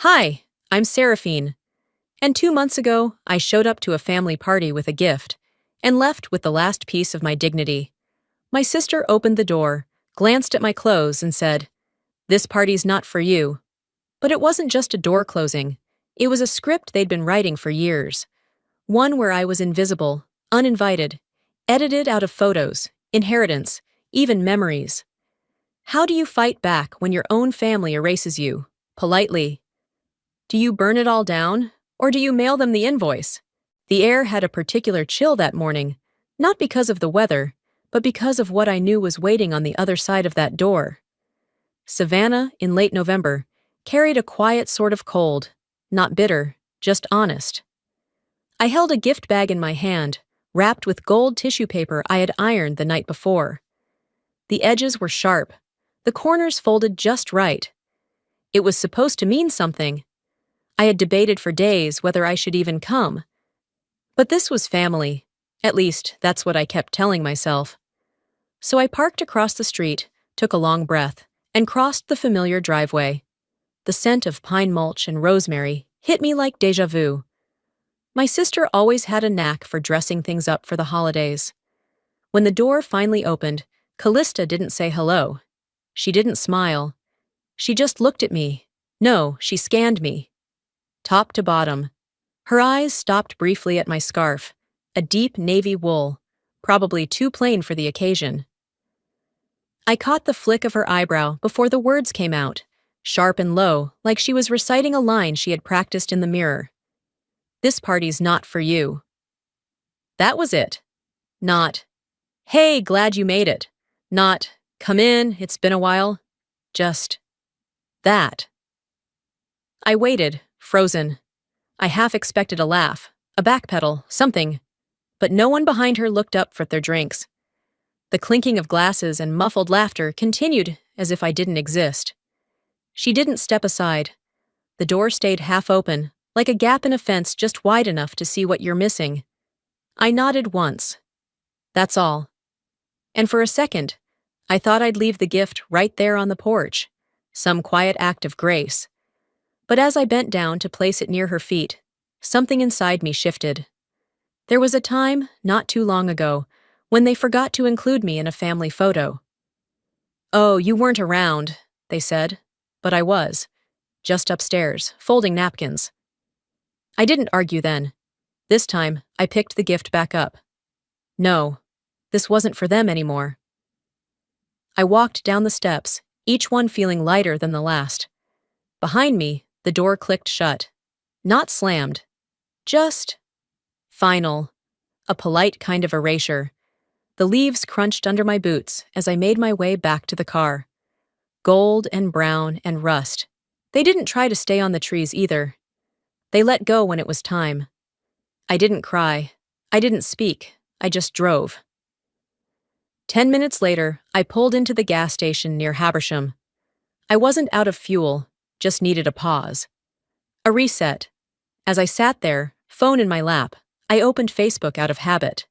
Hi, I'm Seraphine, and 2 months ago, I showed up to a family party with a gift and left with the last piece of my dignity. My sister opened the door, glanced at my clothes, and said, "This party's not for you." But it wasn't just a door closing, it was a script they'd been writing for years. One where I was invisible, uninvited, edited out of photos, inheritance, even memories. How do you fight back when your own family erases you? Politely. Do you burn it all down, or do you mail them the invoice? The air had a particular chill that morning, not because of the weather, but because of what I knew was waiting on the other side of that door. Savannah, in late November, carried a quiet sort of cold, not bitter, just honest. I held a gift bag in my hand, wrapped with gold tissue paper I had ironed the night before. The edges were sharp, the corners folded just right. It was supposed to mean something. I had debated for days whether I should even come. But this was family. At least, that's what I kept telling myself. So I parked across the street, took a long breath, and crossed the familiar driveway. The scent of pine mulch and rosemary hit me like déjà vu. My sister always had a knack for dressing things up for the holidays. When the door finally opened, Callista didn't say hello. She didn't smile. She just looked at me. No, she scanned me. Top to bottom. Her eyes stopped briefly at my scarf, a deep navy wool, probably too plain for the occasion. I caught the flick of her eyebrow before the words came out, sharp and low, like she was reciting a line she had practiced in the mirror. "This party's not for you." That was it. Not, "Hey, glad you made it." Not, "Come in, it's been a while." Just that. I waited, frozen. I half expected a laugh, a backpedal, something. But no one behind her looked up for their drinks. The clinking of glasses and muffled laughter continued as if I didn't exist. She didn't step aside. The door stayed half open, like a gap in a fence just wide enough to see what you're missing. I nodded once. That's all. And for a second, I thought I'd leave the gift right there on the porch, some quiet act of grace. But as I bent down to place it near her feet, something inside me shifted. There was a time, not too long ago, when they forgot to include me in a family photo. "Oh, you weren't around," they said, but I was, just upstairs, folding napkins. I didn't argue then. This time, I picked the gift back up. No, this wasn't for them anymore. I walked down the steps, each one feeling lighter than the last. Behind me, the door clicked shut. Not slammed. Just final. A polite kind of erasure. The leaves crunched under my boots as I made my way back to the car. Gold and brown and rust. They didn't try to stay on the trees either. They let go when it was time. I didn't cry. I didn't speak. I just drove. 10 minutes later, I pulled into the gas station near Habersham. I wasn't out of fuel, just needed a pause. A reset. As I sat there, phone in my lap, I opened Facebook out of habit.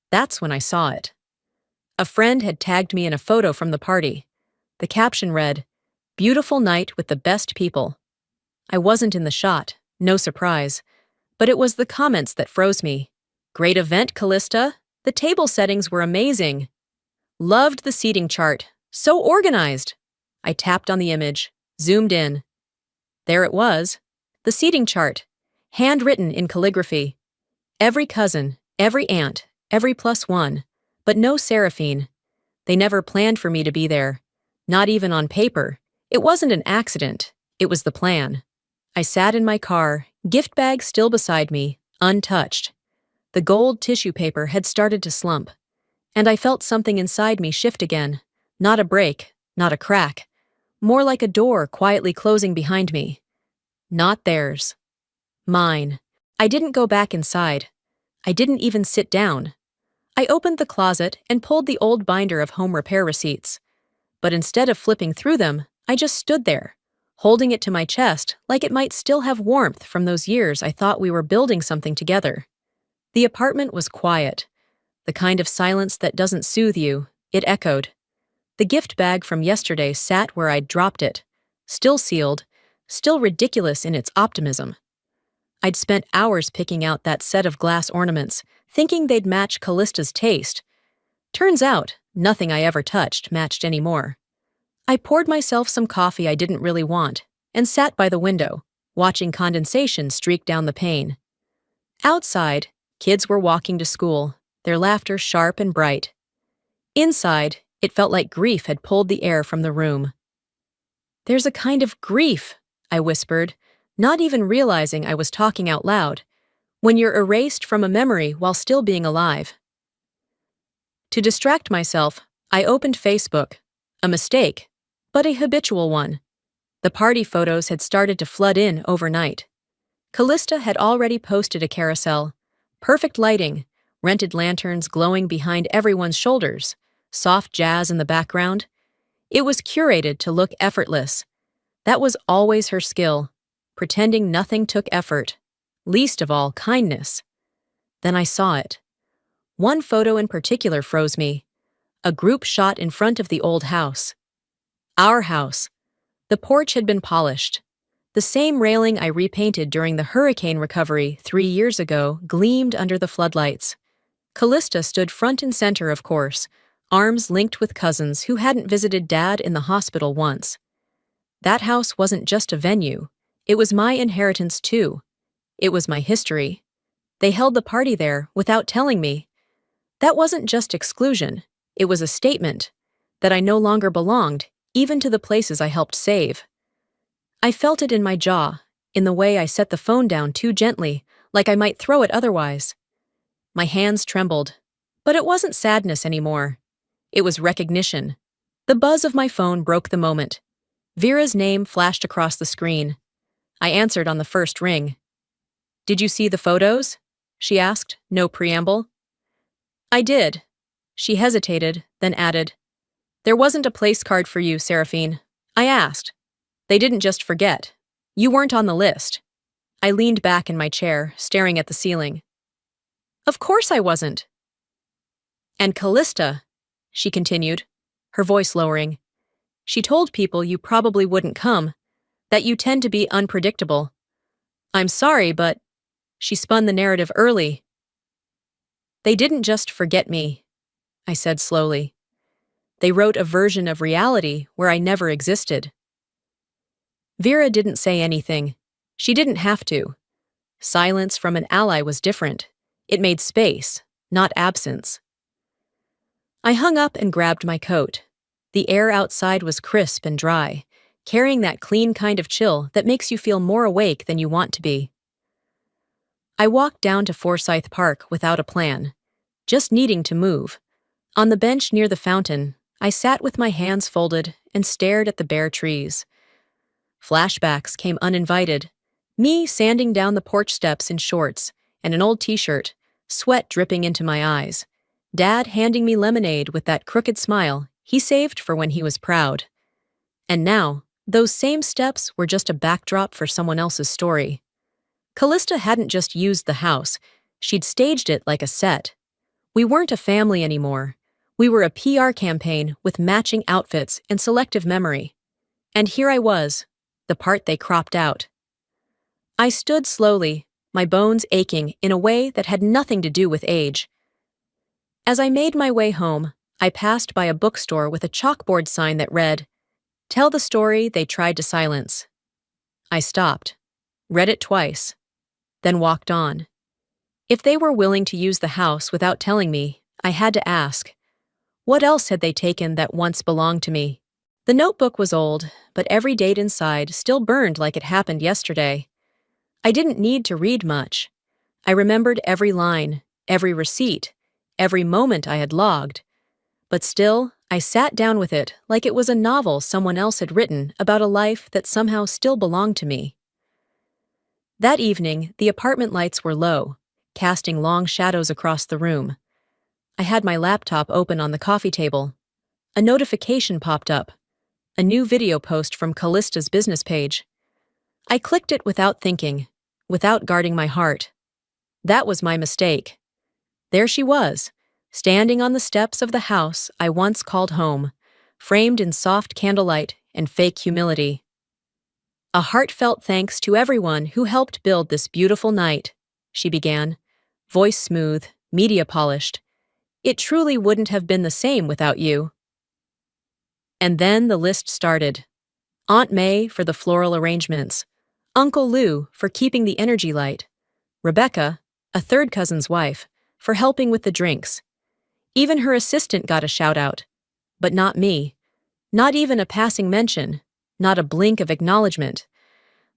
That's when I saw it. A friend had tagged me in a photo from the party. The caption read, "Beautiful night with the best people." I wasn't in the shot, no surprise, but it was the comments that froze me. "Great event, Callista. The table settings were amazing. Loved the seating chart. So organized." I tapped on the image, zoomed in. There it was, the seating chart, handwritten in calligraphy. Every cousin, every aunt, every +1, but no Seraphine. They never planned for me to be there, not even on paper. It wasn't an accident, it was the plan. I sat in my car, gift bag still beside me, untouched. The gold tissue paper had started to slump, and I felt something inside me shift again. Not a break, not a crack. More like a door quietly closing behind me. Not theirs. Mine. I didn't go back inside. I didn't even sit down. I opened the closet and pulled the old binder of home repair receipts. But instead of flipping through them, I just stood there, holding it to my chest like it might still have warmth from those years I thought we were building something together. The apartment was quiet. The kind of silence that doesn't soothe you, it echoed. The gift bag from yesterday sat where I'd dropped it, still sealed, still ridiculous in its optimism. I'd spent hours picking out that set of glass ornaments, thinking they'd match Callista's taste. Turns out, nothing I ever touched matched anymore. I poured myself some coffee I didn't really want, and sat by the window, watching condensation streak down the pane. Outside, kids were walking to school, their laughter sharp and bright. Inside, it felt like grief had pulled the air from the room. "There's a kind of grief," I whispered, not even realizing I was talking out loud, "when you're erased from a memory while still being alive." To distract myself, I opened Facebook. A mistake, but a habitual one. The party photos had started to flood in overnight. Callista had already posted a carousel. Perfect lighting, rented lanterns glowing behind everyone's shoulders, soft jazz in the background. It was curated to look effortless. That was always her skill, pretending nothing took effort, least of all kindness. Then I saw it. One photo in particular froze me. A group shot in front of the old house. Our house. The porch had been polished. The same railing I repainted during the hurricane recovery 3 years ago gleamed under the floodlights. Callista stood front and center, of course, arms linked with cousins who hadn't visited Dad in the hospital once. That house wasn't just a venue. It was my inheritance, too. It was my history. They held the party there without telling me. That wasn't just exclusion. It was a statement that I no longer belonged, even to the places I helped save. I felt it in my jaw, in the way I set the phone down too gently, like I might throw it otherwise. My hands trembled, but it wasn't sadness anymore. It was recognition. The buzz of my phone broke the moment. Vera's name flashed across the screen. I answered on the first ring. "Did you see the photos?" she asked, no preamble. "I did." She hesitated, then added, "There wasn't a place card for you, Seraphine. I asked. They didn't just forget. You weren't on the list." I leaned back in my chair, staring at the ceiling. "Of course I wasn't." "And Callista," she continued, her voice lowering, "she told people you probably wouldn't come, that you tend to be unpredictable. I'm sorry, but..." She spun the narrative early. "They didn't just forget me," I said slowly. "They wrote a version of reality where I never existed." Vera didn't say anything. She didn't have to. Silence from an ally was different. It made space, not absence. I hung up and grabbed my coat. The air outside was crisp and dry, carrying that clean kind of chill that makes you feel more awake than you want to be. I walked down to Forsyth Park without a plan, just needing to move. On the bench near the fountain, I sat with my hands folded and stared at the bare trees. Flashbacks came uninvited. Me sanding down the porch steps in shorts and an old t-shirt, sweat dripping into my eyes. Dad handing me lemonade with that crooked smile he saved for when he was proud. And now, those same steps were just a backdrop for someone else's story. Callista hadn't just used the house, she'd staged it like a set. We weren't a family anymore. We were a PR campaign with matching outfits and selective memory. And here I was, the part they cropped out. I stood slowly, my bones aching in a way that had nothing to do with age. As I made my way home, I passed by a bookstore with a chalkboard sign that read, "Tell the story they tried to silence." I stopped, read it twice, then walked on. If they were willing to use the house without telling me, I had to ask, what else had they taken that once belonged to me? The notebook was old, but every date inside still burned like it happened yesterday. I didn't need to read much. I remembered every line, every receipt, every moment I had logged. But still, I sat down with it like it was a novel someone else had written about a life that somehow still belonged to me. That evening, the apartment lights were low, casting long shadows across the room. I had my laptop open on the coffee table. A notification popped up. A new video post from Callista's business page. I clicked it without thinking, without guarding my heart. That was my mistake. There she was, standing on the steps of the house I once called home, framed in soft candlelight and fake humility. A heartfelt thanks to everyone who helped build this beautiful night, she began, voice smooth, media polished. It truly wouldn't have been the same without you. And then the list started. Aunt May for the floral arrangements, Uncle Lou for keeping the energy light, Rebecca, a third cousin's wife, for helping with the drinks. Even her assistant got a shout-out. But not me. Not even a passing mention. Not a blink of acknowledgement.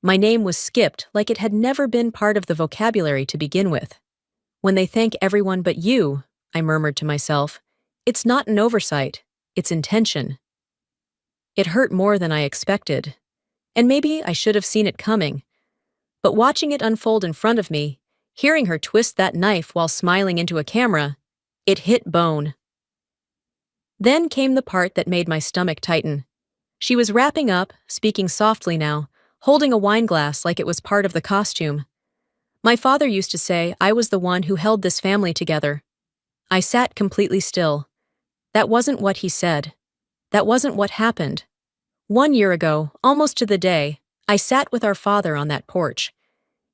My name was skipped like it had never been part of the vocabulary to begin with. When they thank everyone but you, I murmured to myself, it's not an oversight, it's intention. It hurt more than I expected, and maybe I should have seen it coming. But watching it unfold in front of me, hearing her twist that knife while smiling into a camera, it hit bone. Then came the part that made my stomach tighten. She was wrapping up, speaking softly now, holding a wine glass like it was part of the costume. My father used to say I was the one who held this family together. I sat completely still. That wasn't what he said. That wasn't what happened. 1 year ago, almost to the day, I sat with our father on that porch.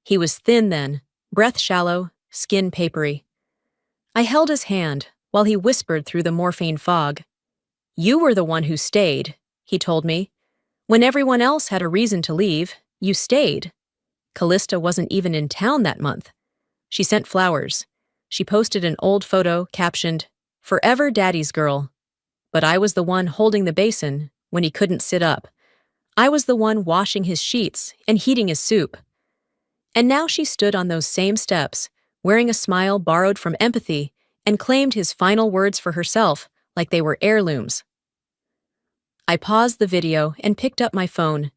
He was thin then, breath shallow, skin papery. I held his hand while he whispered through the morphine fog. You were the one who stayed, he told me. When everyone else had a reason to leave, you stayed. Callista wasn't even in town that month. She sent flowers. She posted an old photo captioned, "Forever Daddy's girl." But I was the one holding the basin when he couldn't sit up. I was the one washing his sheets and heating his soup. And now she stood on those same steps, wearing a smile borrowed from empathy, and claimed his final words for herself like they were heirlooms. I paused the video and picked up my phone.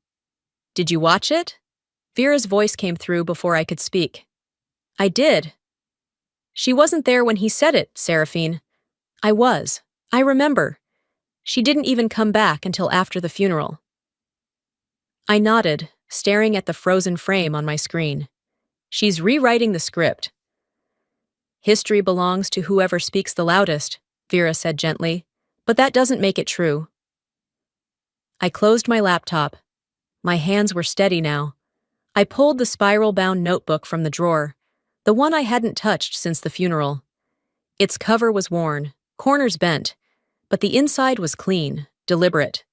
Did you watch it? Vera's voice came through before I could speak. I did. She wasn't there when he said it, Seraphine. I was. I remember. She didn't even come back until after the funeral. I nodded, staring at the frozen frame on my screen. She's rewriting the script. History belongs to whoever speaks the loudest, Vera said gently, but that doesn't make it true. I closed my laptop. My hands were steady now. I pulled the spiral-bound notebook from the drawer, the one I hadn't touched since the funeral. Its cover was worn, corners bent, but the inside was clean, deliberate.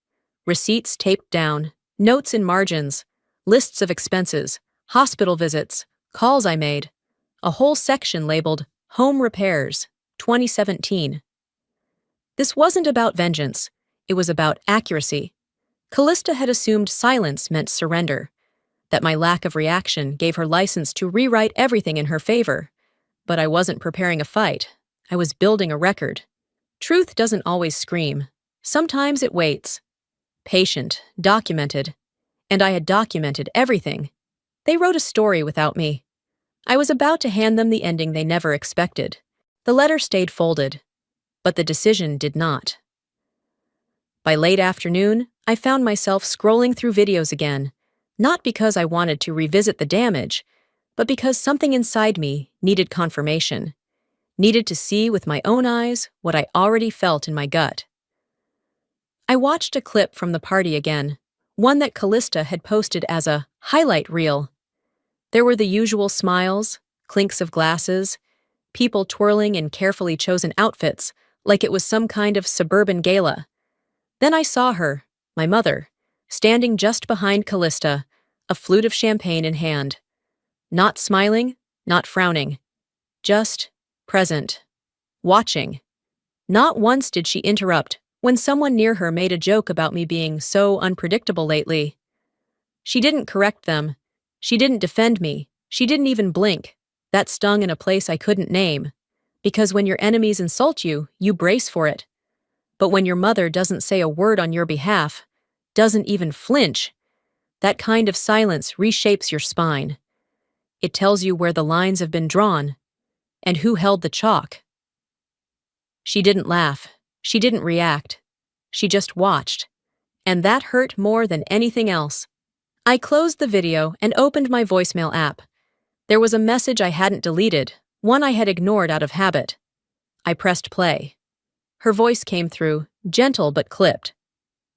Receipts taped down, notes in margins, lists of expenses, hospital visits, calls I made, a whole section labeled Home Repairs, 2017. This wasn't about vengeance. It was about accuracy. Callista had assumed silence meant surrender, that my lack of reaction gave her license to rewrite everything in her favor. But I wasn't preparing a fight. I was building a record. Truth doesn't always scream. Sometimes it waits. Patient, documented. And I had documented everything. They wrote a story without me. I was about to hand them the ending they never expected. The letter stayed folded, but the decision did not. By late afternoon, I found myself scrolling through videos again, not because I wanted to revisit the damage, but because something inside me needed confirmation, needed to see with my own eyes what I already felt in my gut. I watched a clip from the party again, one that Callista had posted as a highlight reel. There were the usual smiles, clinks of glasses, people twirling in carefully chosen outfits like it was some kind of suburban gala. Then I saw her, my mother, standing just behind Callista, a flute of champagne in hand. Not smiling, not frowning. Just present. Watching. Not once did she interrupt when someone near her made a joke about me being so unpredictable lately. She didn't correct them. She didn't defend me. She didn't even blink. That stung in a place I couldn't name. Because when your enemies insult you, you brace for it. But when your mother doesn't say a word on your behalf, doesn't even flinch, that kind of silence reshapes your spine. It tells you where the lines have been drawn, and who held the chalk. She didn't laugh. She didn't react. She just watched. And that hurt more than anything else. I closed the video and opened my voicemail app. There was a message I hadn't deleted, one I had ignored out of habit. I pressed play. Her voice came through, gentle but clipped.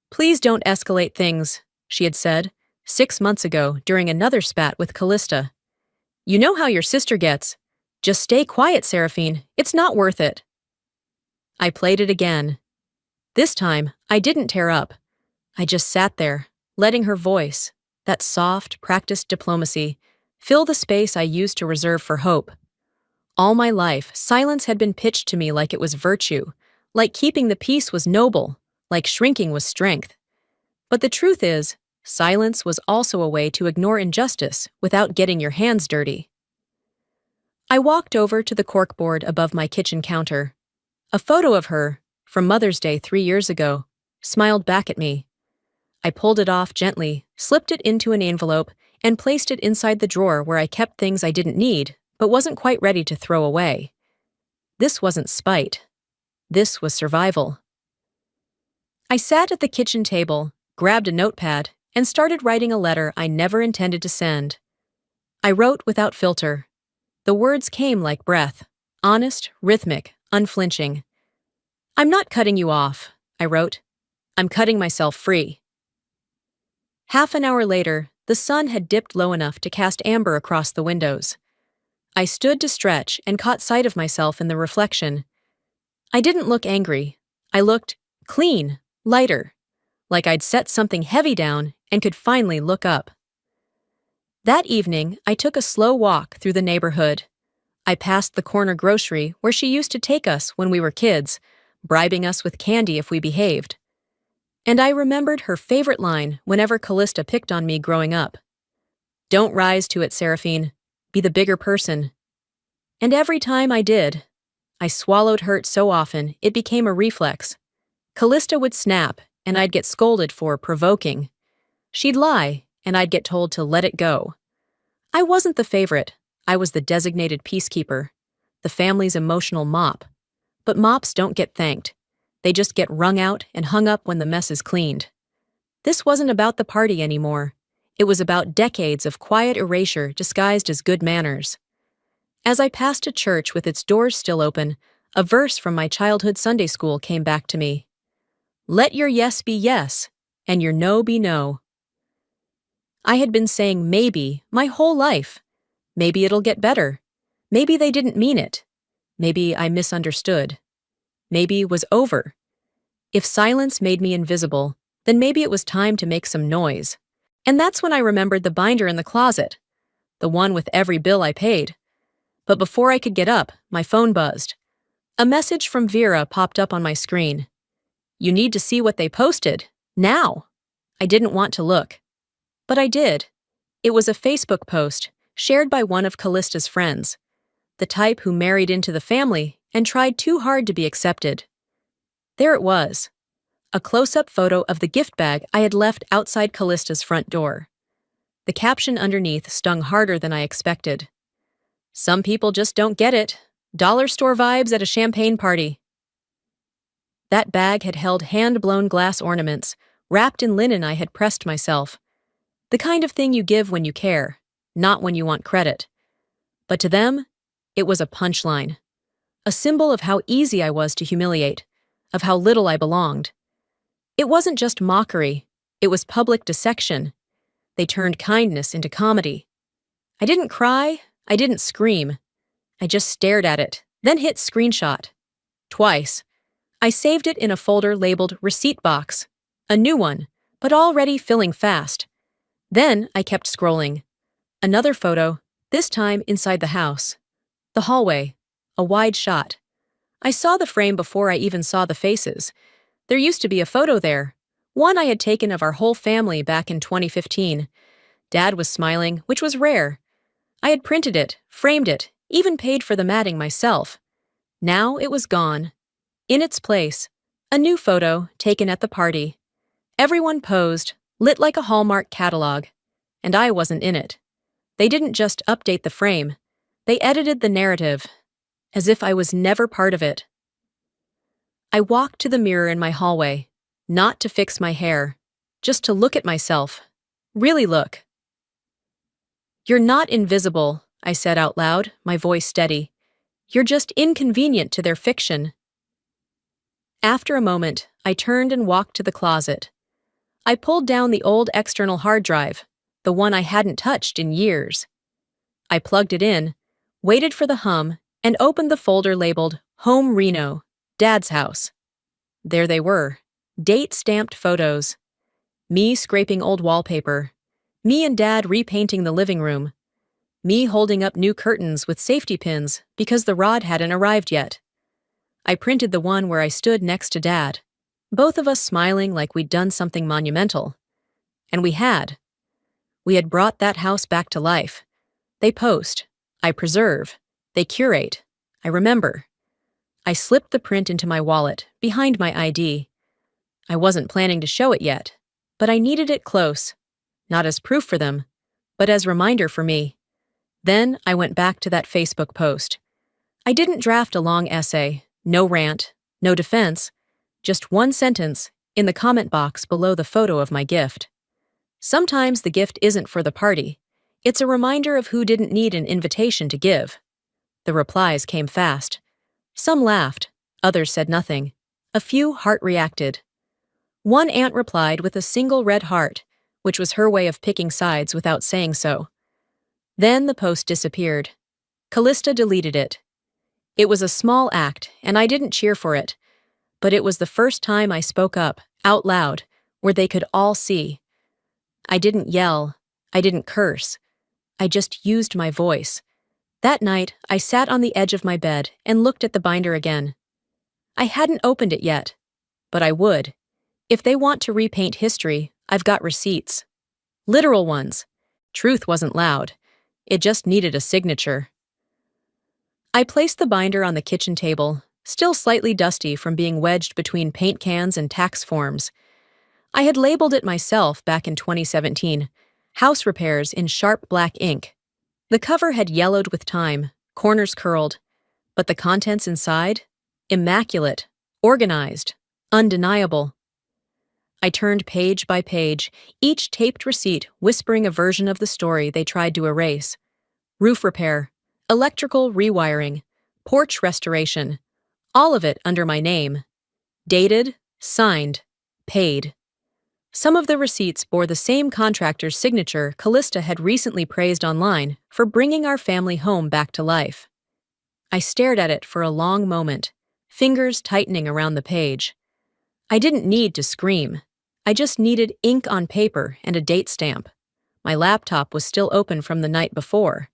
Please don't escalate things, she had said, 6 months ago during another spat with Callista. You know how your sister gets. Just stay quiet, Seraphine. It's not worth it. I played it again. This time, I didn't tear up. I just sat there, letting her voice, that soft, practiced diplomacy, fill the space I used to reserve for hope. All my life, silence had been pitched to me like it was virtue, like keeping the peace was noble, like shrinking was strength. But the truth is, silence was also a way to ignore injustice without getting your hands dirty. I walked over to the corkboard above my kitchen counter. A photo of her, from Mother's Day 3 years ago, smiled back at me. I pulled it off gently, slipped it into an envelope, and placed it inside the drawer where I kept things I didn't need, but wasn't quite ready to throw away. This wasn't spite. This was survival. I sat at the kitchen table, grabbed a notepad, and started writing a letter I never intended to send. I wrote without filter. The words came like breath, honest, rhythmic, unflinching. I'm not cutting you off, I wrote. I'm cutting myself free. Half an hour later, the sun had dipped low enough to cast amber across the windows. I stood to stretch and caught sight of myself in the reflection. I didn't look angry. I looked clean, lighter, like I'd set something heavy down and could finally look up. That evening, I took a slow walk through the neighborhood. I passed the corner grocery where she used to take us when we were kids, bribing us with candy if we behaved. And I remembered her favorite line whenever Callista picked on me growing up. Don't rise to it, Seraphine. Be the bigger person. And every time I did, I swallowed hurt so often it became a reflex. Callista would snap, and I'd get scolded for provoking. She'd lie, and I'd get told to let it go. I wasn't the favorite. I was the designated peacekeeper, the family's emotional mop. But mops don't get thanked. They just get wrung out and hung up when the mess is cleaned. This wasn't about the party anymore. It was about decades of quiet erasure disguised as good manners. As I passed a church with its doors still open, a verse from my childhood Sunday school came back to me. Let your yes be yes, and your no be no. I had been saying maybe my whole life. Maybe it'll get better. Maybe they didn't mean it. Maybe I misunderstood. Maybe it was over. If silence made me invisible, then maybe it was time to make some noise. And that's when I remembered the binder in the closet, the one with every bill I paid. But before I could get up, my phone buzzed. A message from Vera popped up on my screen. You need to see what they posted, now. I didn't want to look. But I did. It was a Facebook post, shared by one of Callista's friends, the type who married into the family and tried too hard to be accepted. There it was, a close-up photo of the gift bag I had left outside Callista's front door. The caption underneath stung harder than I expected. Some people just don't get it. Dollar store vibes at a champagne party. That bag had held hand-blown glass ornaments, wrapped in linen I had pressed myself. The kind of thing you give when you care, not when you want credit. But to them, it was a punchline. A symbol of how easy I was to humiliate, of how little I belonged. It wasn't just mockery, it was public dissection. They turned kindness into comedy. I didn't cry, I didn't scream. I just stared at it, then hit screenshot. Twice. I saved it in a folder labeled receipt box, a new one, but already filling fast. Then I kept scrolling. Another photo, this time inside the house. The hallway, a wide shot. I saw the frame before I even saw the faces. There used to be a photo there, one I had taken of our whole family back in 2015. Dad was smiling, which was rare. I had printed it, framed it, even paid for the matting myself. Now it was gone. In its place, a new photo taken at the party. Everyone posed, lit like a Hallmark catalog, and I wasn't in it. They didn't just update the frame. They edited the narrative, as if I was never part of it. I walked to the mirror in my hallway, not to fix my hair, just to look at myself. Really look. You're not invisible, I said out loud, my voice steady. You're just inconvenient to their fiction. After a moment, I turned and walked to the closet. I pulled down the old external hard drive, the one I hadn't touched in years. I plugged it in, waited for the hum, and opened the folder labeled Home Reno, Dad's House. There they were, date-stamped photos. Me scraping old wallpaper. Me and Dad repainting the living room. Me holding up new curtains with safety pins because the rod hadn't arrived yet. I printed the one where I stood next to Dad, both of us smiling like we'd done something monumental. And we had. We had brought that house back to life. They post. I preserve. They curate. I remember. I slipped the print into my wallet, behind my ID. I wasn't planning to show it yet, but I needed it close, not as proof for them, but as reminder for me. Then I went back to that Facebook post. I didn't draft a long essay, no rant, no defense, just one sentence in the comment box below the photo of my gift. Sometimes the gift isn't for the party. It's a reminder of who didn't need an invitation to give. The replies came fast. Some laughed, others said nothing. A few heart-reacted. One aunt replied with a single red heart, which was her way of picking sides without saying so. Then the post disappeared. Callista deleted it. It was a small act, and I didn't cheer for it, but it was the first time I spoke up, out loud, where they could all see. I didn't yell. I didn't curse. I just used my voice. That night, I sat on the edge of my bed and looked at the binder again. I hadn't opened it yet, but I would. If they want to repaint history, I've got receipts. Literal ones. Truth wasn't loud. It just needed a signature. I placed the binder on the kitchen table, still slightly dusty from being wedged between paint cans and tax forms. I had labeled it myself back in 2017, House Repairs in sharp black ink. The cover had yellowed with time, corners curled, but the contents inside? Immaculate, organized, undeniable. I turned page by page, each taped receipt whispering a version of the story they tried to erase. Roof repair, electrical rewiring, porch restoration, all of it under my name. Dated, signed, paid. Some of the receipts bore the same contractor's signature Callista had recently praised online for bringing our family home back to life. I stared at it for a long moment, fingers tightening around the page. I didn't need to scream. I just needed ink on paper and a date stamp. My laptop was still open from the night before.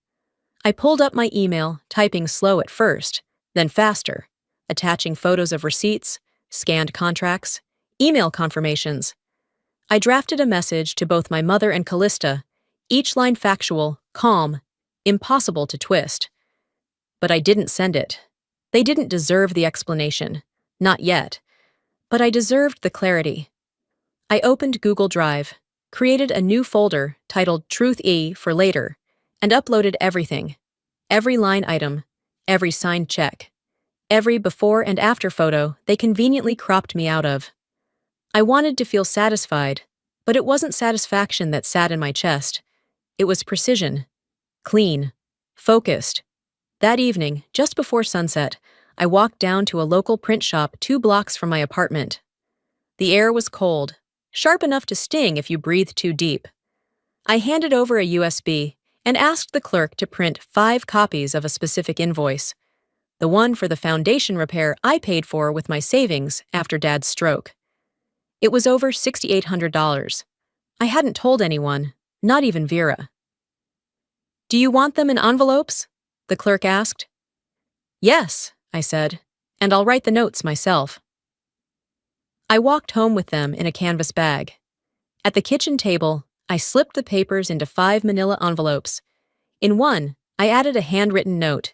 I pulled up my email, typing slow at first, then faster, attaching photos of receipts, scanned contracts, email confirmations. I drafted a message to both my mother and Callista, each line factual, calm, impossible to twist. But I didn't send it. They didn't deserve the explanation. Not yet. But I deserved the clarity. I opened Google Drive, created a new folder titled Truth E for later, and uploaded everything. Every line item, every signed check, every before and after photo they conveniently cropped me out of. I wanted to feel satisfied, but it wasn't satisfaction that sat in my chest. It was precision, clean, focused. That evening, just before sunset, I walked down to a local print shop 2 blocks from my apartment. The air was cold, sharp enough to sting if you breathed too deep. I handed over a USB and asked the clerk to print 5 copies of a specific invoice. The one for the foundation repair I paid for with my savings after Dad's stroke. It was over $6,800. I hadn't told anyone, not even Vera. "Do you want them in envelopes?" the clerk asked. "Yes," I said, "and I'll write the notes myself." I walked home with them in a canvas bag. At the kitchen table, I slipped the papers into 5 manila envelopes. In one, I added a handwritten note.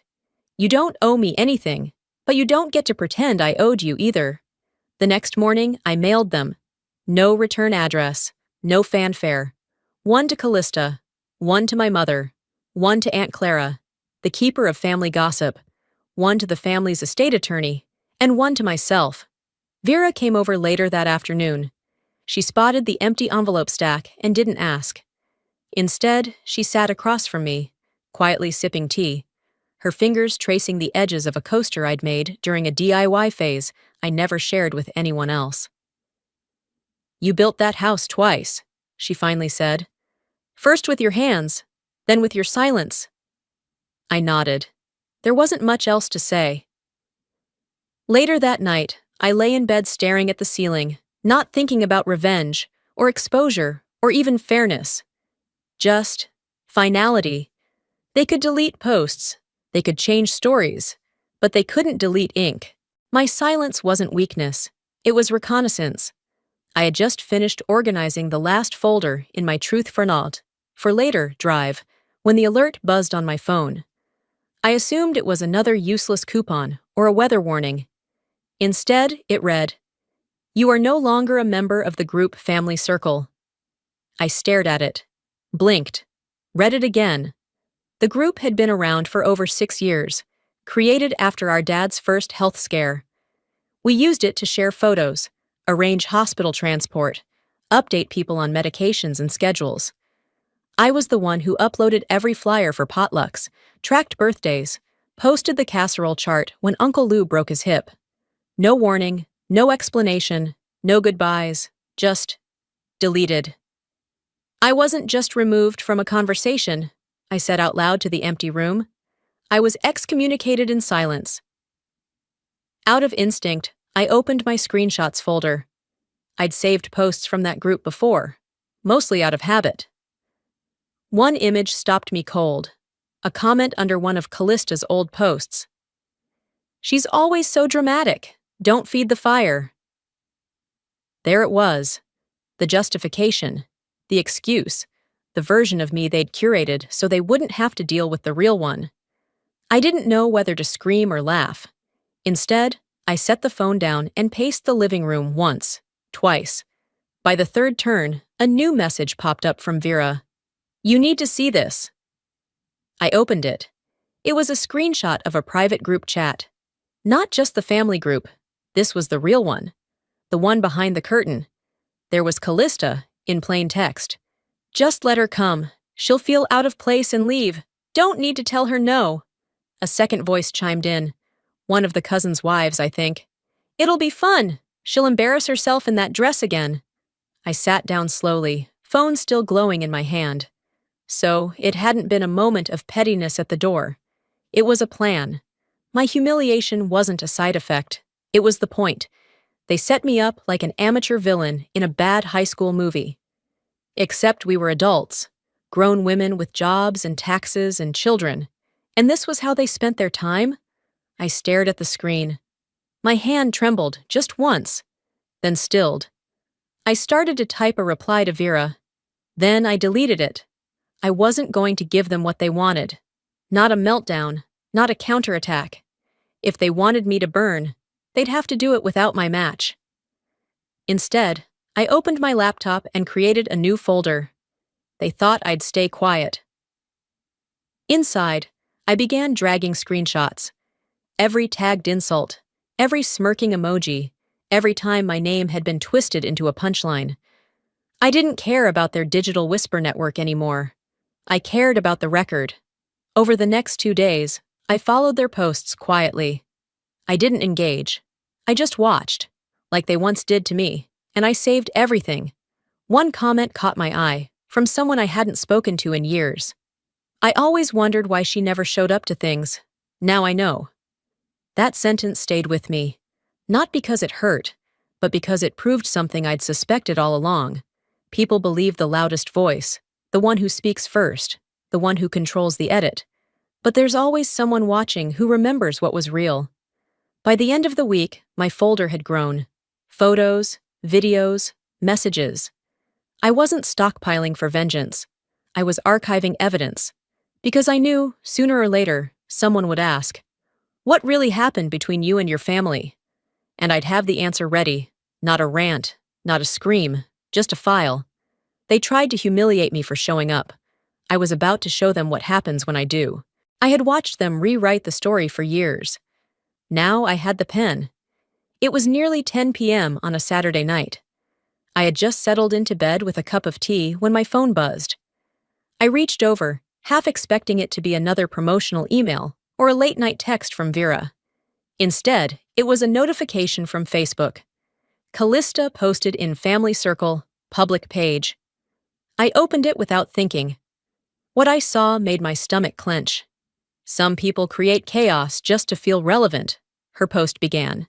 "You don't owe me anything, but you don't get to pretend I owed you either." The next morning, I mailed them. No return address, no fanfare. One to Callista, one to my mother, one to Aunt Clara, the keeper of family gossip, one to the family's estate attorney, and one to myself. Vera came over later that afternoon. She spotted the empty envelope stack and didn't ask. Instead, she sat across from me, quietly sipping tea, her fingers tracing the edges of a coaster I'd made during a DIY phase I never shared with anyone else. "You built that house twice," she finally said. First with your hands, then with your silence. I nodded. There wasn't much else to say. Later that night, I lay in bed staring at the ceiling, not thinking about revenge, or exposure, or even fairness. Just finality. They could delete posts, they could change stories, but they couldn't delete ink. My silence wasn't weakness, it was reconnaissance. I had just finished organizing the last folder in my Truth for Naught, for later drive, when the alert buzzed on my phone. I assumed it was another useless coupon or a weather warning. Instead, it read, "You are no longer a member of the group Family Circle." I stared at it, blinked, read it again. The group had been around for over 6 years, created after our dad's first health scare. We used it to share photos, arrange hospital transport, update people on medications and schedules. I was the one who uploaded every flyer for potlucks, tracked birthdays, posted the casserole chart when Uncle Lou broke his hip. No warning, no explanation, no goodbyes, just deleted. I wasn't just removed from a conversation, I said out loud to the empty room. I was excommunicated in silence. Out of instinct, I opened my screenshots folder. I'd saved posts from that group before, mostly out of habit. One image stopped me cold, a comment under one of Callista's old posts. "She's always so dramatic. Don't feed the fire." There it was, the justification, the excuse, the version of me they'd curated so they wouldn't have to deal with the real one. I didn't know whether to scream or laugh. Instead, I set the phone down and paced the living room once, twice. By the third turn, a new message popped up from Vera. "You need to see this." I opened it. It was a screenshot of a private group chat. Not just the family group. This was the real one. The one behind the curtain. There was Callista, in plain text. "Just let her come. She'll feel out of place and leave. Don't need to tell her no." A second voice chimed in. One of the cousin's wives, I think. "It'll be fun. She'll embarrass herself in that dress again." I sat down slowly, phone still glowing in my hand. So, it hadn't been a moment of pettiness at the door. It was a plan. My humiliation wasn't a side effect. It was the point. They set me up like an amateur villain in a bad high school movie. Except we were adults, grown women with jobs and taxes and children. And this was how they spent their time? I stared at the screen. My hand trembled just once, then stilled. I started to type a reply to Vera. Then I deleted it. I wasn't going to give them what they wanted. Not a meltdown, not a counterattack. If they wanted me to burn, they'd have to do it without my match. Instead, I opened my laptop and created a new folder. They thought I'd stay quiet. Inside, I began dragging screenshots. Every tagged insult, every smirking emoji, every time my name had been twisted into a punchline. I didn't care about their digital whisper network anymore. I cared about the record. Over the next 2 days, I followed their posts quietly. I didn't engage. I just watched, like they once did to me, and I saved everything. One comment caught my eye, from someone I hadn't spoken to in years. "I always wondered why she never showed up to things. Now I know." That sentence stayed with me, not because it hurt, but because it proved something I'd suspected all along. People believe the loudest voice, the one who speaks first, the one who controls the edit. But there's always someone watching who remembers what was real. By the end of the week, my folder had grown. Photos, videos, messages. I wasn't stockpiling for vengeance. I was archiving evidence. Because I knew, sooner or later, someone would ask, "What really happened between you and your family?" And I'd have the answer ready. Not a rant, not a scream, just a file. They tried to humiliate me for showing up. I was about to show them what happens when I do. I had watched them rewrite the story for years. Now I had the pen. It was nearly 10 p.m. on a Saturday night. I had just settled into bed with a cup of tea when my phone buzzed. I reached over, half expecting it to be another promotional email or a late-night text from Vera. Instead, it was a notification from Facebook. Callista posted in Family Circle, public page. I opened it without thinking. What I saw made my stomach clench. Some people create chaos just to feel relevant, her post began.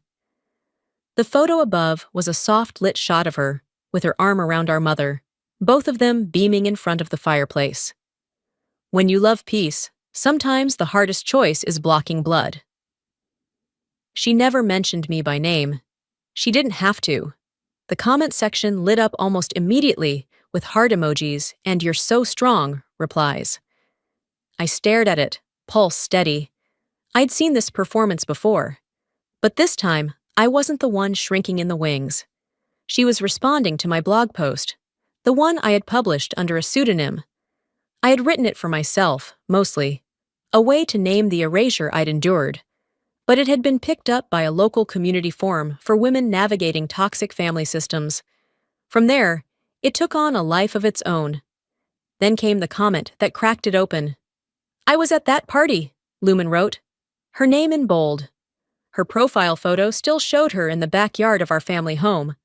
The photo above was a soft-lit shot of her, with her arm around our mother, both of them beaming in front of the fireplace. When you love peace, sometimes the hardest choice is blocking blood. She never mentioned me by name. She didn't have to. The comment section lit up almost immediately with heart emojis and "you're so strong" replies. I stared at it, pulse steady. I'd seen this performance before. But this time, I wasn't the one shrinking in the wings. She was responding to my blog post, the one I had published under a pseudonym. I had written it for myself, mostly, a way to name the erasure I'd endured. But it had been picked up by a local community forum for women navigating toxic family systems. From there, it took on a life of its own. Then came the comment that cracked it open. I was at that party, Lumen wrote, her name in bold. Her profile photo still showed her in the backyard of our family home.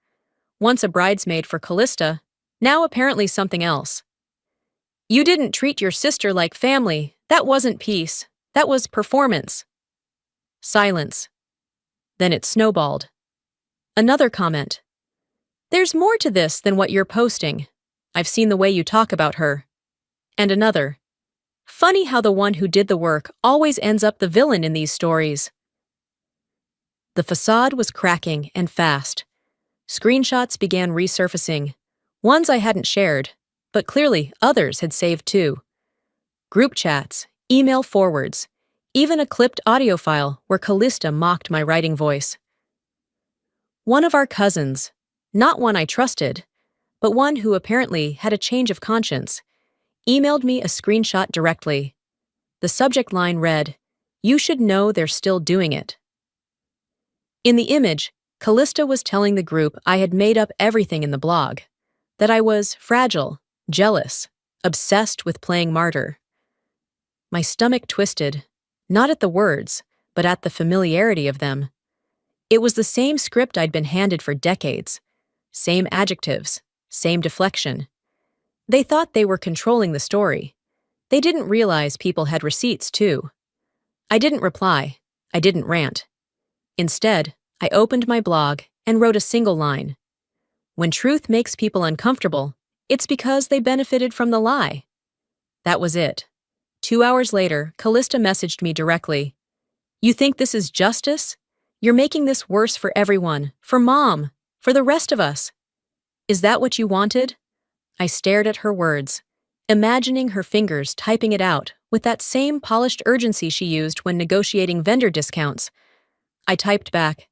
Once a bridesmaid for Callista, now apparently something else. You didn't treat your sister like family. That wasn't peace. That was performance. Silence. Then it snowballed. Another comment. There's more to this than what you're posting. I've seen the way you talk about her. And another. Funny how the one who did the work always ends up the villain in these stories. The facade was cracking and fast. Screenshots began resurfacing. Ones I hadn't shared, but clearly others had saved too. Group chats, email forwards, even a clipped audio file where Callista mocked my writing voice. One of our cousins, not one I trusted, but one who apparently had a change of conscience, emailed me a screenshot directly. The subject line read, "You should know they're still doing it." In the image, Callista was telling the group I had made up everything in the blog, that I was fragile, jealous, obsessed with playing martyr. My stomach twisted, not at the words, but at the familiarity of them. It was the same script I'd been handed for decades, same adjectives, same deflection. They thought they were controlling the story. They didn't realize people had receipts, too. I didn't reply. I didn't rant. Instead, I opened my blog and wrote a single line. When truth makes people uncomfortable, it's because they benefited from the lie. That was it. 2 hours later, Callista messaged me directly. You think this is justice? You're making this worse for everyone, for Mom, for the rest of us. Is that what you wanted? I stared at her words, imagining her fingers typing it out with that same polished urgency she used when negotiating vendor discounts. I typed back,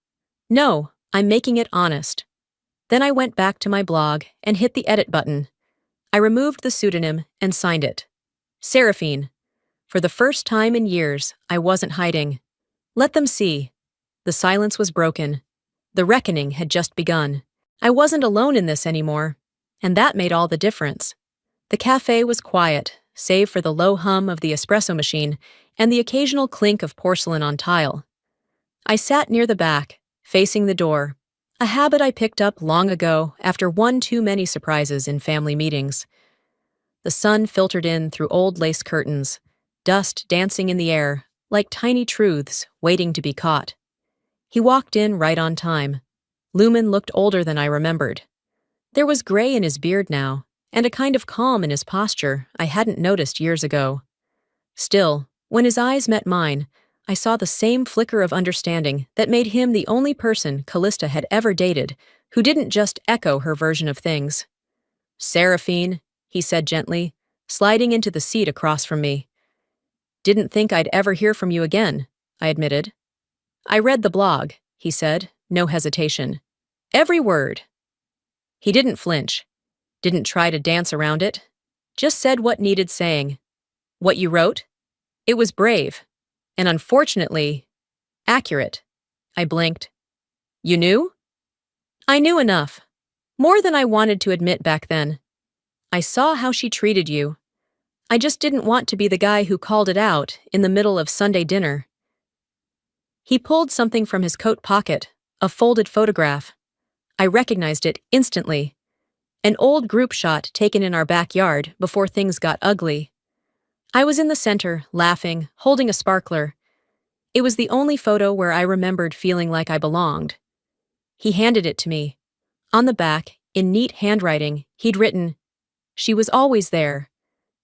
"No, I'm making it honest." Then I went back to my blog and hit the edit button. I removed the pseudonym and signed it. Seraphine. For the first time in years, I wasn't hiding. Let them see. The silence was broken. The reckoning had just begun. I wasn't alone in this anymore, and that made all the difference. The cafe was quiet, save for the low hum of the espresso machine and the occasional clink of porcelain on tile. I sat near the back, facing the door, a habit I picked up long ago after one too many surprises in family meetings. The sun filtered in through old lace curtains, dust dancing in the air like tiny truths waiting to be caught. He walked in right on time. Lumen looked older than I remembered. There was gray in his beard now, and a kind of calm in his posture I hadn't noticed years ago. Still, when his eyes met mine, I saw the same flicker of understanding that made him the only person Callista had ever dated who didn't just echo her version of things. Seraphine, he said gently, sliding into the seat across from me. Didn't think I'd ever hear from you again, I admitted. I read the blog, he said, no hesitation. Every word. He didn't flinch, didn't try to dance around it, just said what needed saying. What you wrote? It was brave. And unfortunately, accurate. I blinked. You knew? I knew enough. More than I wanted to admit back then. I saw how she treated you. I just didn't want to be the guy who called it out in the middle of Sunday dinner. He pulled something from his coat pocket, a folded photograph. I recognized it instantly. An old group shot taken in our backyard before things got ugly. I was in the center, laughing, holding a sparkler. It was the only photo where I remembered feeling like I belonged. He handed it to me. On the back, in neat handwriting, he'd written, "She was always there.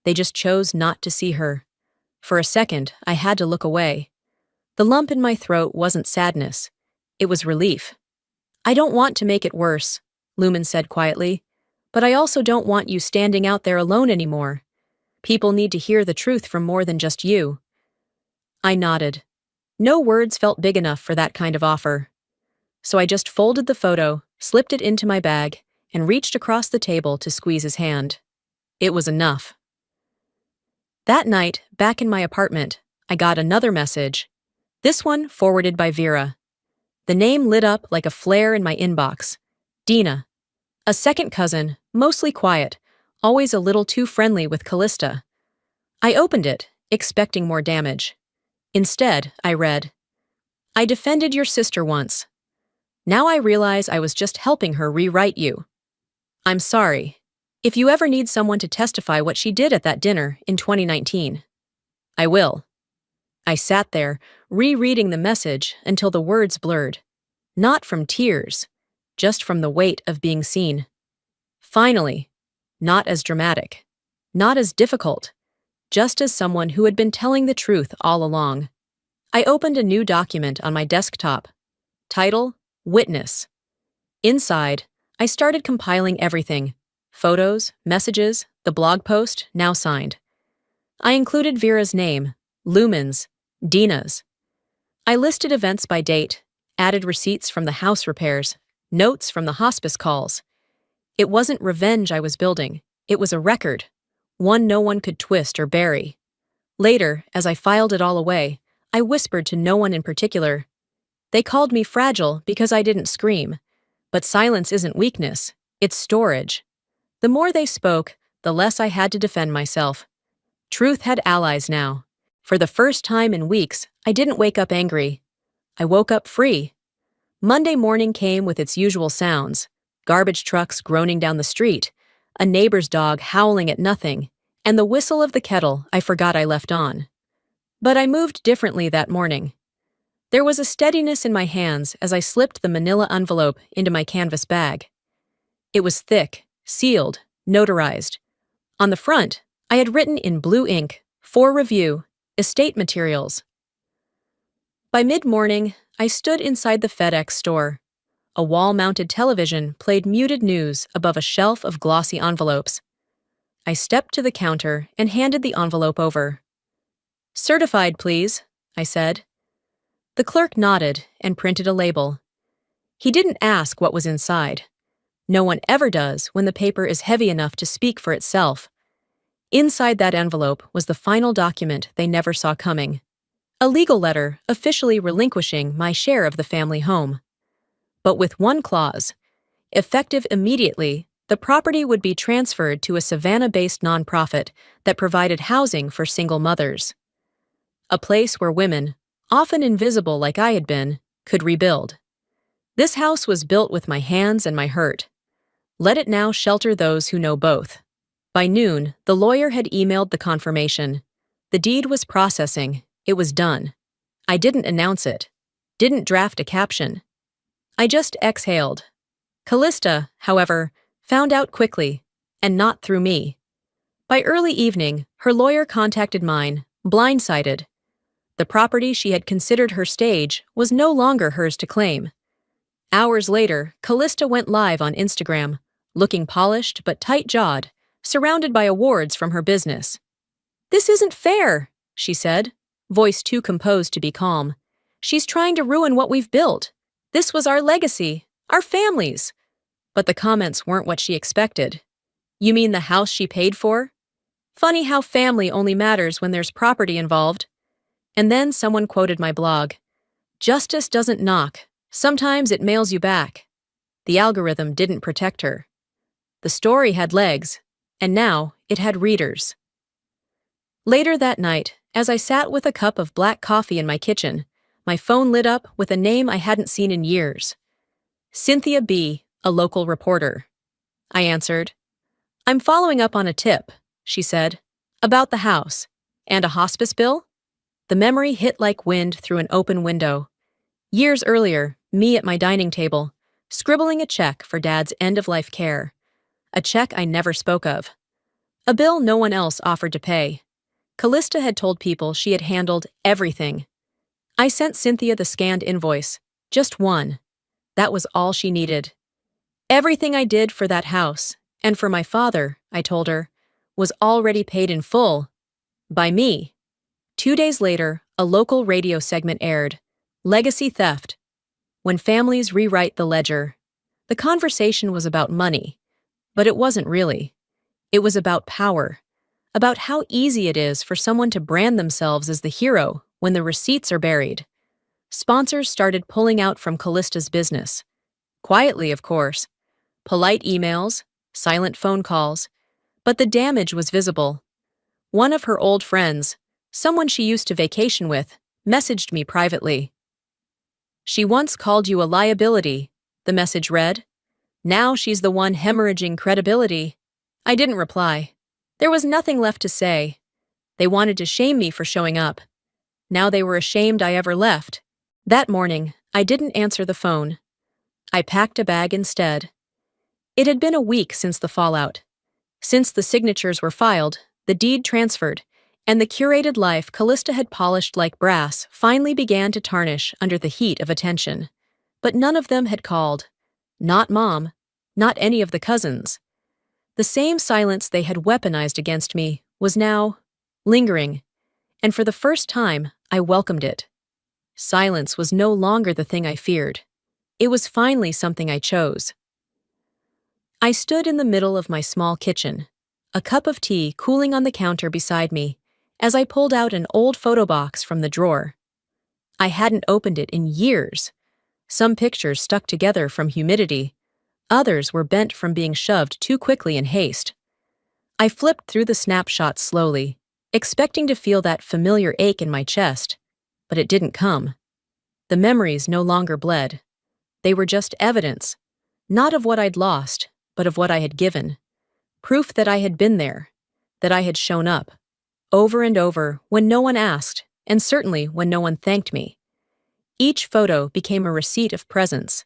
They just chose not to see her." For a second, I had to look away. The lump in my throat wasn't sadness. It was relief. "I don't want to make it worse," Lumen said quietly, "but I also don't want you standing out there alone anymore. People need to hear the truth from more than just you." I nodded. No words felt big enough for that kind of offer. So I just folded the photo, slipped it into my bag, and reached across the table to squeeze his hand. It was enough. That night, back in my apartment, I got another message. This one forwarded by Vera. The name lit up like a flare in my inbox. Dina. A second cousin, mostly quiet, always a little too friendly with Callista. I opened it, expecting more damage. Instead, I read, "I defended your sister once. Now I realize I was just helping her rewrite you. I'm sorry. If you ever need someone to testify what she did at that dinner in 2019, I will." I sat there, rereading the message until the words blurred. Not from tears, just from the weight of being seen. Finally, not as dramatic, not as difficult, just as someone who had been telling the truth all along. I opened a new document on my desktop. Title, Witness. Inside, I started compiling everything. Photos, messages, the blog post, now signed. I included Vera's name, Lumen's, Dina's. I listed events by date, added receipts from the house repairs, notes from the hospice calls. It wasn't revenge I was building, it was a record, one no one could twist or bury. Later, as I filed it all away, I whispered to no one in particular. They called me fragile because I didn't scream. But silence isn't weakness, it's storage. The more they spoke, the less I had to defend myself. Truth had allies now. For the first time in weeks, I didn't wake up angry. I woke up free. Monday morning came with its usual sounds. Garbage trucks groaning down the street, a neighbor's dog howling at nothing, and the whistle of the kettle I forgot I left on. But I moved differently that morning. There was a steadiness in my hands as I slipped the manila envelope into my canvas bag. It was thick, sealed, notarized. On the front, I had written in blue ink, "For review, estate materials." By mid-morning, I stood inside the FedEx store. A wall-mounted television played muted news above a shelf of glossy envelopes. I stepped to the counter and handed the envelope over. "Certified, please," I said. The clerk nodded and printed a label. He didn't ask what was inside. No one ever does when the paper is heavy enough to speak for itself. Inside that envelope was the final document they never saw coming. A legal letter officially relinquishing my share of the family home. But with one clause. Effective immediately, the property would be transferred to a Savannah-based nonprofit that provided housing for single mothers. A place where women, often invisible like I had been, could rebuild. This house was built with my hands and my hurt. Let it now shelter those who know both. By noon, the lawyer had emailed the confirmation. The deed was processing. It was done. I didn't announce it. Didn't draft a caption. I just exhaled. Callista, however, found out quickly, and not through me. By early evening, her lawyer contacted mine, blindsided. The property she had considered her stage was no longer hers to claim. Hours later, Callista went live on Instagram, looking polished but tight-jawed, surrounded by awards from her business. "This isn't fair," she said, voice too composed to be calm. "She's trying to ruin what we've built. This was our legacy, our families." But the comments weren't what she expected. "You mean the house she paid for? Funny how family only matters when there's property involved." And then someone quoted my blog. "Justice doesn't knock. Sometimes it mails you back." The algorithm didn't protect her. The story had legs, and now it had readers. Later that night, as I sat with a cup of black coffee in my kitchen, my phone lit up with a name I hadn't seen in years. Cynthia B., a local reporter. I answered. I'm following up on a tip, she said. About the house. And a hospice bill? The memory hit like wind through an open window. Years earlier, me at my dining table, scribbling a check for Dad's end-of-life care. A check I never spoke of. A bill no one else offered to pay. Callista had told people she had handled everything. I sent Cynthia the scanned invoice. Just one. That was all she needed. Everything I did for that house, and for my father, I told her, was already paid in full. By me. 2 days later, a local radio segment aired. Legacy theft. When families rewrite the ledger. The conversation was about money. But it wasn't really. It was about power. About how easy it is for someone to brand themselves as the hero when the receipts are buried. Sponsors started pulling out from Callista's business. Quietly, of course. Polite emails, silent phone calls. But the damage was visible. One of her old friends, someone she used to vacation with, messaged me privately. She once called you a liability, the message read. Now she's the one hemorrhaging credibility. I didn't reply. There was nothing left to say. They wanted to shame me for showing up. Now they were ashamed I ever left. That morning, I didn't answer the phone. I packed a bag instead. It had been a week since the fallout. Since the signatures were filed, the deed transferred, and the curated life Callista had polished like brass finally began to tarnish under the heat of attention. But none of them had called. Not Mom. Not any of the cousins. The same silence they had weaponized against me was now lingering, and for the first time, I welcomed it. Silence was no longer the thing I feared. It was finally something I chose. I stood in the middle of my small kitchen, a cup of tea cooling on the counter beside me, as I pulled out an old photo box from the drawer. I hadn't opened it in years. Some pictures stuck together from humidity. Others were bent from being shoved too quickly in haste. I flipped through the snapshots slowly, expecting to feel that familiar ache in my chest, but it didn't come. The memories no longer bled. They were just evidence, not of what I'd lost, but of what I had given. Proof that I had been there, that I had shown up, over and over when no one asked, and certainly when no one thanked me. Each photo became a receipt of presence.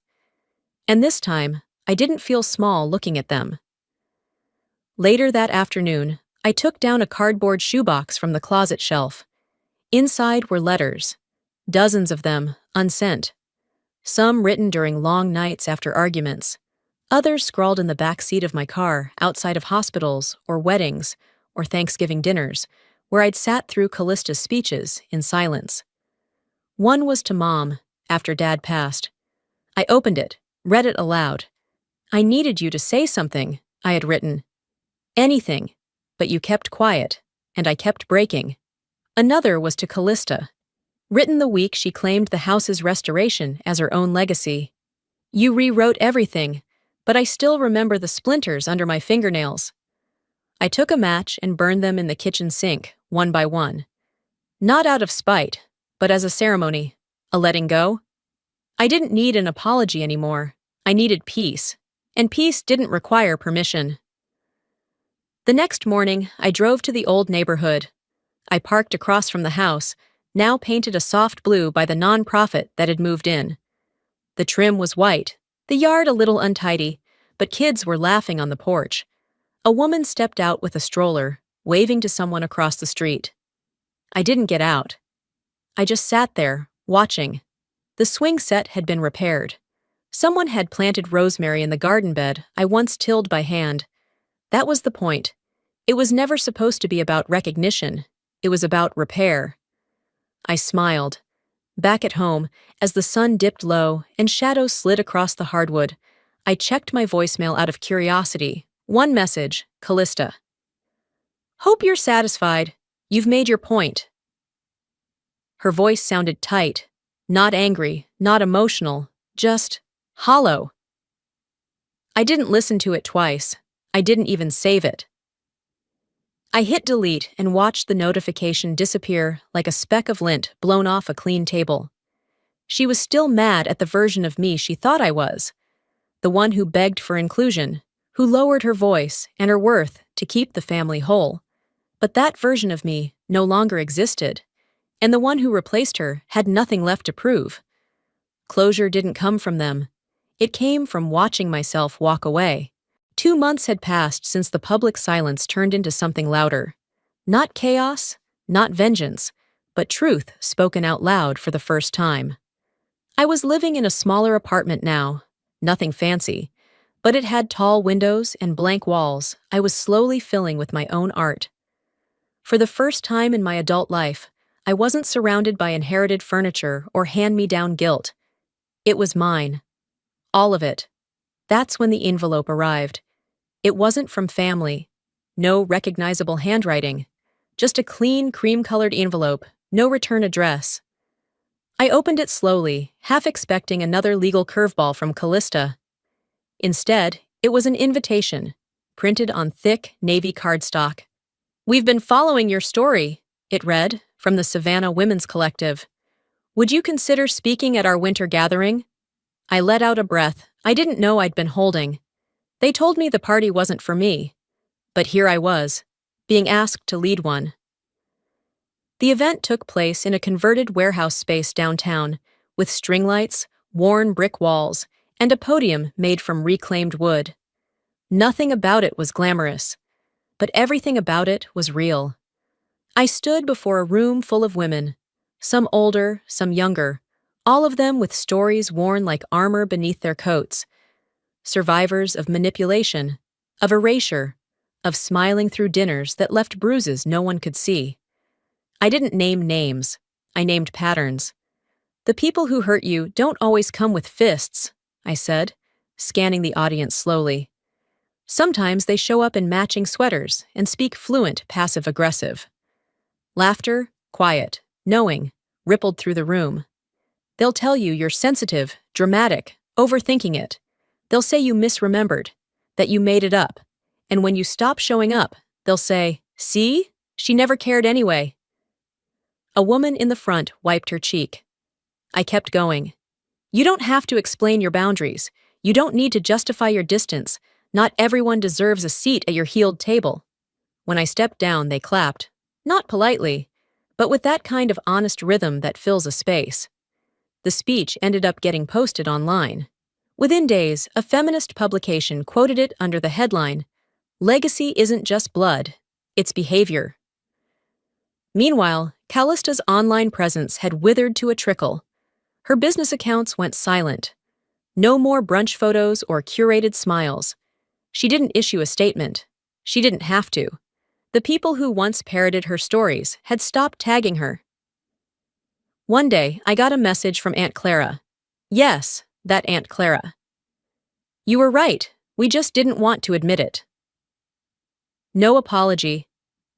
And this time, I didn't feel small looking at them. Later that afternoon, I took down a cardboard shoebox from the closet shelf. Inside were letters, dozens of them, unsent. Some written during long nights after arguments, others scrawled in the back seat of my car outside of hospitals or weddings or Thanksgiving dinners, where I'd sat through Callista's speeches in silence. One was to Mom, after Dad passed. I opened it, read it aloud. I needed you to say something, I had written. Anything, but you kept quiet, and I kept breaking. Another was to Callista, written the week she claimed the house's restoration as her own legacy. You rewrote everything, but I still remember the splinters under my fingernails. I took a match and burned them in the kitchen sink, one by one. Not out of spite, but as a ceremony, a letting go. I didn't need an apology anymore. I needed peace, and peace didn't require permission. The next morning, I drove to the old neighborhood. I parked across from the house, now painted a soft blue by the nonprofit that had moved in. The trim was white, the yard a little untidy, but kids were laughing on the porch. A woman stepped out with a stroller, waving to someone across the street. I didn't get out. I just sat there, watching. The swing set had been repaired. Someone had planted rosemary in the garden bed I once tilled by hand. That was the point. It was never supposed to be about recognition. It was about repair. I smiled. Back at home, as the sun dipped low and shadows slid across the hardwood, I checked my voicemail out of curiosity. One message, Callista. Hope you're satisfied. You've made your point. Her voice sounded tight, not angry, not emotional, just hollow. I didn't listen to it twice. I didn't even save it. I hit delete and watched the notification disappear like a speck of lint blown off a clean table. She was still mad at the version of me she thought I was, the one who begged for inclusion, who lowered her voice and her worth to keep the family whole. But that version of me no longer existed, and the one who replaced her had nothing left to prove. Closure didn't come from them. It came from watching myself walk away. 2 months had passed since the public silence turned into something louder. Not chaos, not vengeance, but truth spoken out loud for the first time. I was living in a smaller apartment now, nothing fancy, but it had tall windows and blank walls I was slowly filling with my own art. For the first time in my adult life, I wasn't surrounded by inherited furniture or hand-me-down guilt. It was mine. All of it. That's when the envelope arrived. It wasn't from family. No recognizable handwriting. Just a clean, cream-colored envelope, no return address. I opened it slowly, half expecting another legal curveball from Callista. Instead, it was an invitation, printed on thick, navy cardstock. "We've been following your story," it read, from the Savannah Women's Collective. "Would you consider speaking at our winter gathering?" I let out a breath I didn't know I'd been holding. They told me the party wasn't for me. But here I was, being asked to lead one. The event took place in a converted warehouse space downtown, with string lights, worn brick walls, and a podium made from reclaimed wood. Nothing about it was glamorous, but everything about it was real. I stood before a room full of women, some older, some younger, all of them with stories worn like armor beneath their coats, survivors of manipulation, of erasure, of smiling through dinners that left bruises no one could see. I didn't name names, I named patterns. "The people who hurt you don't always come with fists," I said, scanning the audience slowly. "Sometimes they show up in matching sweaters and speak fluent passive-aggressive." Laughter, quiet, knowing, rippled through the room. "They'll tell you you're sensitive, dramatic, overthinking it. They'll say you misremembered, that you made it up, and when you stop showing up, they'll say, 'See? She never cared anyway.'" A woman in the front wiped her cheek. I kept going. "You don't have to explain your boundaries. You don't need to justify your distance. Not everyone deserves a seat at your healed table." When I stepped down, they clapped. Not politely, but with that kind of honest rhythm that fills a space. The speech ended up getting posted online. Within days, a feminist publication quoted it under the headline, "Legacy isn't just blood, it's behavior." Meanwhile, Callista's online presence had withered to a trickle. Her business accounts went silent. No more brunch photos or curated smiles. She didn't issue a statement. She didn't have to. The people who once parroted her stories had stopped tagging her. One day, I got a message from Aunt Clara. Yes, that Aunt Clara. "You were right, we just didn't want to admit it." No apology,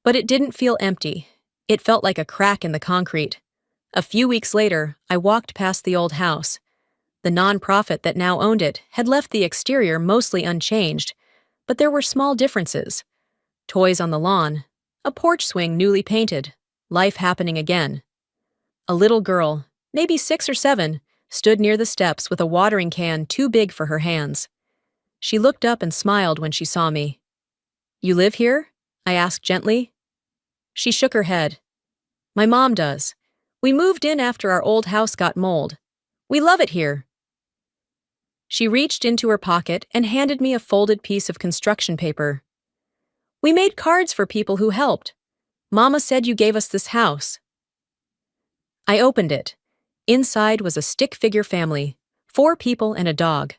but it didn't feel empty. It felt like a crack in the concrete. A few weeks later, I walked past the old house. The nonprofit that now owned it had left the exterior mostly unchanged, but there were small differences. Toys on the lawn, a porch swing newly painted, life happening again. A little girl, maybe 6 or 7, stood near the steps with a watering can too big for her hands. She looked up and smiled when she saw me. "You live here?" I asked gently. She shook her head. "My mom does. We moved in after our old house got mold. We love it here." She reached into her pocket and handed me a folded piece of construction paper. "We made cards for people who helped. Mama said you gave us this house." I opened it. Inside was a stick-figure family, 4 people and a dog.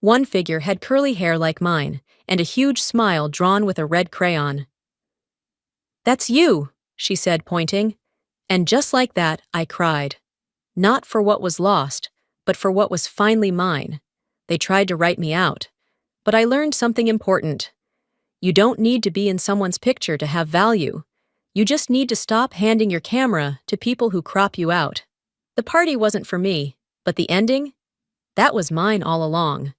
One figure had curly hair like mine, and a huge smile drawn with a red crayon. "That's you," she said, pointing. And just like that, I cried. Not for what was lost, but for what was finally mine. They tried to write me out. But I learned something important. You don't need to be in someone's picture to have value. You just need to stop handing your camera to people who crop you out. The party wasn't for me, but the ending? That was mine all along.